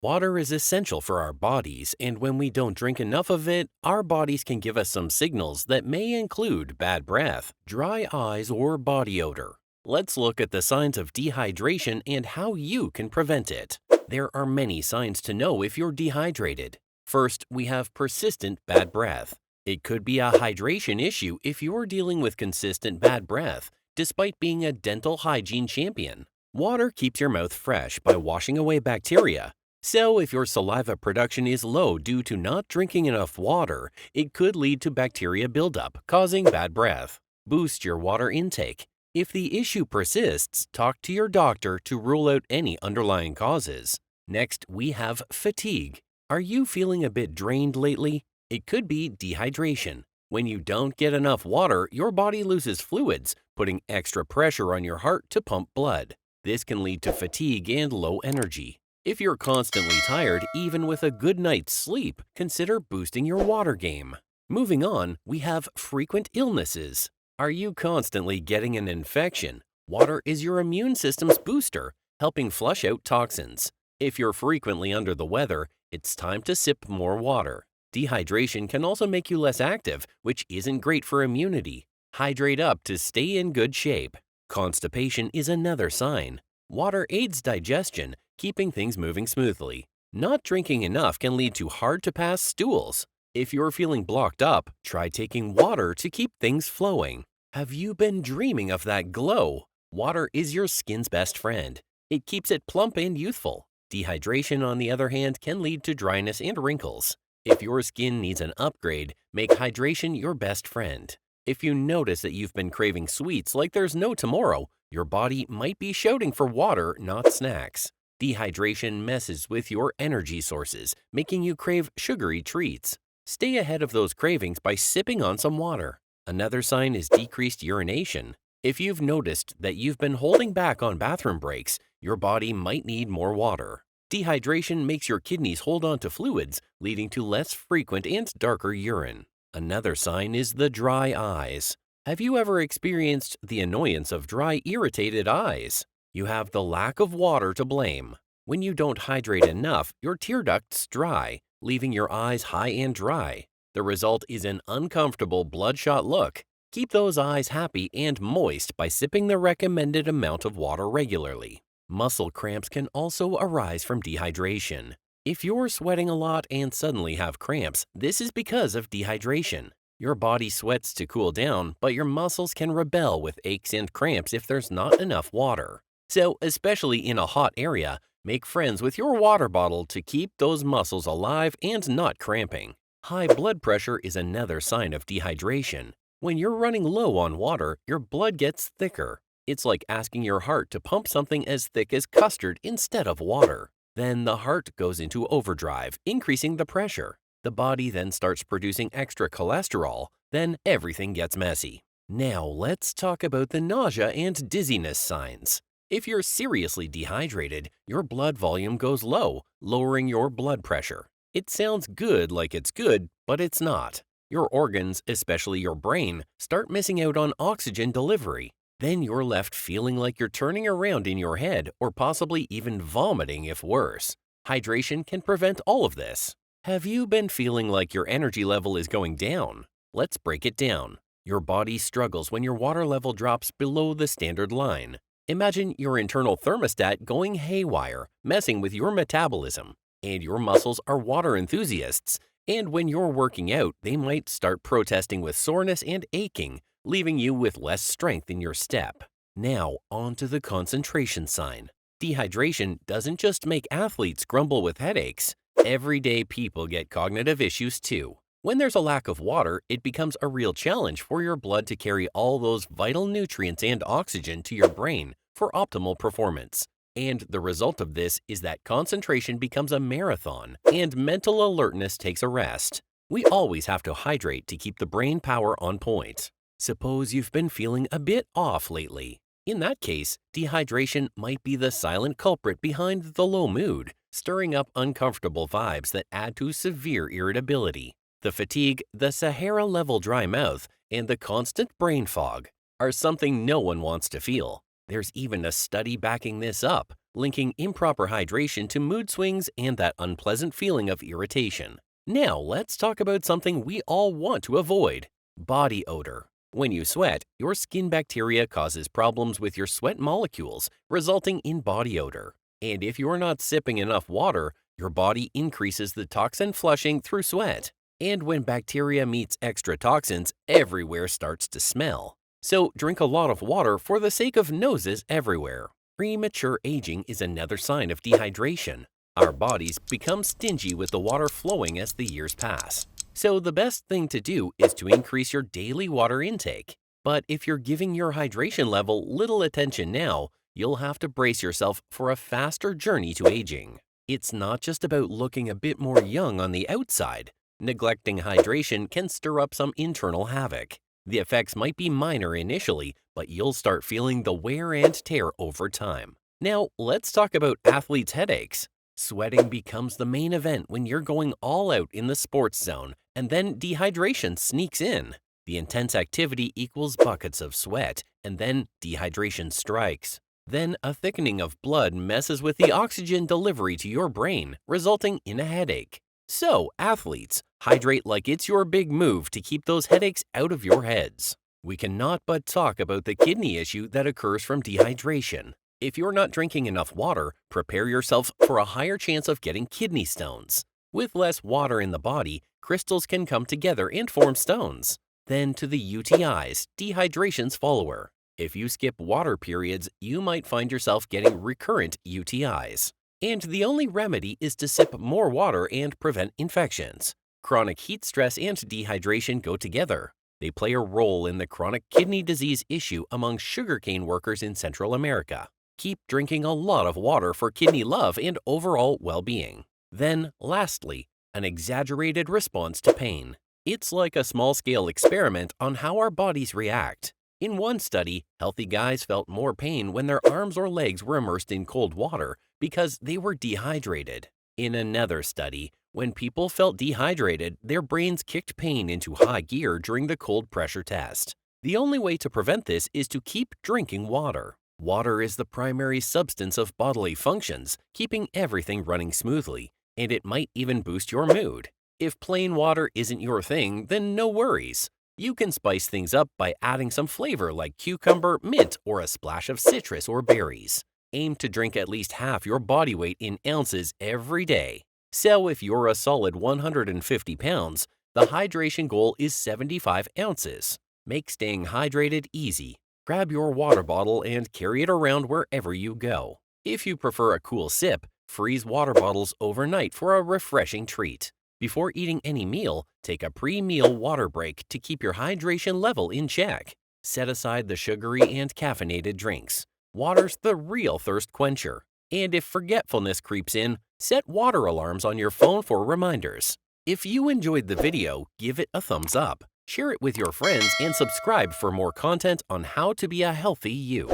Water is essential for our bodies, and when we don't drink enough of it, our bodies can give us some signals that may include bad breath, dry eyes, or body odor. Let's look at the signs of dehydration and how you can prevent it. There are many signs to know if you're dehydrated. First, we have persistent bad breath. It could be a hydration issue if you're dealing with consistent bad breath, despite being a dental hygiene champion. Water keeps your mouth fresh by washing away bacteria. So, if your saliva production is low due to not drinking enough water, it could lead to bacteria buildup, causing bad breath. Boost your water intake. If the issue persists, talk to your doctor to rule out any underlying causes. Next, we have fatigue. Are you feeling a bit drained lately? It could be dehydration. When you don't get enough water, your body loses fluids, putting extra pressure on your heart to pump blood. This can lead to fatigue and low energy. If you're constantly tired, even with a good night's sleep, consider boosting your water game. Moving on, we have frequent illnesses. Are you constantly getting an infection? Water is your immune system's booster, helping flush out toxins. If you're frequently under the weather, it's time to sip more water. Dehydration can also make you less active, which isn't great for immunity. Hydrate up to stay in good shape. Constipation is another sign. Water aids digestion, keeping things moving smoothly. Not drinking enough can lead to hard-to-pass stools. If you're feeling blocked up, try taking water to keep things flowing. Have you been dreaming of that glow? Water is your skin's best friend. It keeps it plump and youthful. Dehydration, on the other hand, can lead to dryness and wrinkles. If your skin needs an upgrade, make hydration your best friend. If you notice that you've been craving sweets like there's no tomorrow, your body might be shouting for water, not snacks. Dehydration messes with your energy sources, making you crave sugary treats. Stay ahead of those cravings by sipping on some water. Another sign is decreased urination. If you've noticed that you've been holding back on bathroom breaks, your body might need more water. Dehydration makes your kidneys hold on to fluids, leading to less frequent and darker urine. Another sign is the dry eyes. Have you ever experienced the annoyance of dry, irritated eyes? You have the lack of water to blame. When you don't hydrate enough, your tear ducts dry, leaving your eyes high and dry. The result is an uncomfortable, bloodshot look. Keep those eyes happy and moist by sipping the recommended amount of water regularly. Muscle cramps can also arise from dehydration. If you're sweating a lot and suddenly have cramps, this is because of dehydration. Your body sweats to cool down, but your muscles can rebel with aches and cramps if there's not enough water. So, especially in a hot area, make friends with your water bottle to keep those muscles alive and not cramping. High blood pressure is another sign of dehydration. When you're running low on water, your blood gets thicker. It's like asking your heart to pump something as thick as custard instead of water. Then the heart goes into overdrive, increasing the pressure. The body then starts producing extra cholesterol. Then everything gets messy. Now let's talk about the nausea and dizziness signs. If you're seriously dehydrated, your blood volume goes low, lowering your blood pressure. It sounds good like it's good, but it's not. Your organs, especially your brain, start missing out on oxygen delivery. Then you're left feeling like you're turning around in your head or possibly even vomiting if worse. Hydration can prevent all of this. Have you been feeling like your energy level is going down? Let's break it down. Your body struggles when your water level drops below the standard line. Imagine your internal thermostat going haywire, messing with your metabolism. And your muscles are water enthusiasts. And when you're working out, they might start protesting with soreness and aching, leaving you with less strength in your step. Now, on to the concentration sign. Dehydration doesn't just make athletes grumble with headaches. Everyday people get cognitive issues too. When there's a lack of water, it becomes a real challenge for your blood to carry all those vital nutrients and oxygen to your brain for optimal performance. And the result of this is that concentration becomes a marathon and mental alertness takes a rest. We always have to hydrate to keep the brain power on point. Suppose you've been feeling a bit off lately. In that case, dehydration might be the silent culprit behind the low mood, stirring up uncomfortable vibes that add to severe irritability. The fatigue, the Sahara-level dry mouth, and the constant brain fog are something no one wants to feel. There's even a study backing this up. linking improper hydration to mood swings and that unpleasant feeling of irritation. Now, let's talk about something we all want to avoid: body odor. When you sweat, your skin bacteria causes problems with your sweat molecules, resulting in body odor. And if you're not sipping enough water, your body increases the toxin flushing through sweat. And when bacteria meets extra toxins, everywhere starts to smell. So drink a lot of water for the sake of noses everywhere. Premature aging is another sign of dehydration. Our bodies become stingy with the water flowing as the years pass. So the best thing to do is to increase your daily water intake. But if you're giving your hydration level little attention now, you'll have to brace yourself for a faster journey to aging. It's not just about looking a bit more young on the outside. Neglecting hydration can stir up some internal havoc. The effects might be minor initially, but you'll start feeling the wear and tear over time. Now, let's talk about athletes' headaches. Sweating becomes the main event when you're going all out in the sports zone, and then dehydration sneaks in. The intense activity equals buckets of sweat, and then dehydration strikes. Then a thickening of blood messes with the oxygen delivery to your brain, resulting in a headache. So, athletes, hydrate like it's your big move to keep those headaches out of your heads. We cannot but talk about the kidney issue that occurs from dehydration. If you're not drinking enough water, prepare yourself for a higher chance of getting kidney stones. With less water in the body, crystals can come together and form stones. Then to the UTIs, dehydration's follower. If you skip water periods, you might find yourself getting recurrent UTIs. And the only remedy is to sip more water and prevent infections. Chronic heat stress and dehydration go together. They play a role in the chronic kidney disease issue among sugarcane workers in Central America. Keep drinking a lot of water for kidney love and overall well-being. Then, lastly, an exaggerated response to pain. It's like a small-scale experiment on how our bodies react. In one study, healthy guys felt more pain when their arms or legs were immersed in cold water because they were dehydrated. In another study, when people felt dehydrated, their brains kicked pain into high gear during the cold pressure test. The only way to prevent this is to keep drinking water. Water is the primary substance of bodily functions, keeping everything running smoothly, and it might even boost your mood. If plain water isn't your thing, then no worries. You can spice things up by adding some flavor like cucumber, mint, or a splash of citrus or berries. Aim to drink at least half your body weight in ounces every day. So if you're a solid 150 pounds, the hydration goal is 75 ounces. Make staying hydrated easy. Grab your water bottle and carry it around wherever you go. If you prefer a cool sip, freeze water bottles overnight for a refreshing treat. Before eating any meal, take a pre-meal water break to keep your hydration level in check. Set aside the sugary and caffeinated drinks. Water's the real thirst quencher. And if forgetfulness creeps in, set water alarms on your phone for reminders. If you enjoyed the video, give it a thumbs up, share it with your friends, and subscribe for more content on how to be a healthy you.